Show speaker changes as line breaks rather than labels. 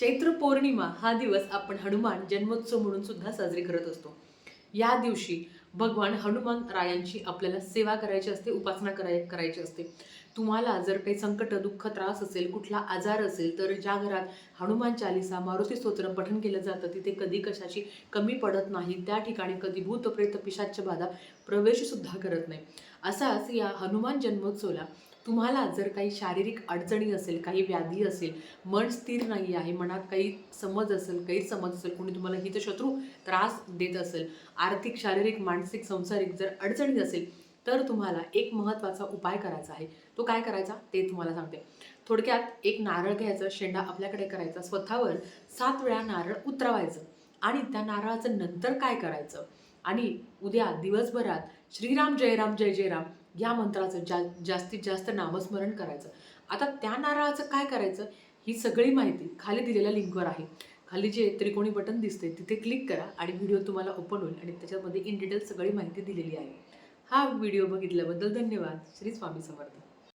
चैत्र पौर्णिमा हा दिवस आपण हनुमान जन्मोत्सव म्हणून सुद्धा साजरी करत असतो। या दिवशी भगवान हनुमान रायांची आपल्याला सेवा करायची असते, उपासना करायची असते। तुम्हाला जर काही संकट, दुःख, त्रास असेल, कुठला आजार असेल, तर ज्या घरात हनुमान चालीसा, मारुती स्तोत्र पठण केलं जातं तिथे कधी कशाची कमी पडत नाही। त्या ठिकाणी कधी भूत, प्रेत, पिशाच बाधा प्रवेश सुद्धा करत नाही। असाच या हनुमान जन्मोत्सवला तुम्हाला जर काही शारीरिक अडचणी असेल, काही व्याधी असेल, मन स्थिर नाही आहे, मनात काही समज असेल, गैरसमज असेल, कोणी तुम्हाला हितशत्रू त्रास देत असेल, आर्थिक, शारीरिक, मानसिक, संसारिक जर अडचणी असेल, तर तुम्हाला एक महत्त्वाचा उपाय करायचा आहे। तो काय करायचा ते तुम्हाला सांगते। थोडक्यात एक नारळ घ्यायचं, शेंडा आपल्याकडे करायचा, स्वतःवर 7 वेळा नारळ उतरवायचं आणि त्या नारळाचं नंतर काय करायचं आणि उद्या दिवसभरात श्रीराम जय राम जय जय राम या मंत्राचं जास्तीत जास्त नामस्मरण करायचं। आता त्या नारळाचं काय करायचं ही सगळी माहिती खाली दिलेल्या लिंकवर आहे। खाली जे त्रिकोणी बटन दिसते तिथे क्लिक करा आणि व्हिडिओ तुम्हाला ओपन होईल आणि त्याच्यामध्ये इन डिटेल सगळी माहिती दिलेली आहे। हा व्हिडिओ बघितल्याबद्दल धन्यवाद। श्री स्वामी समर्थ।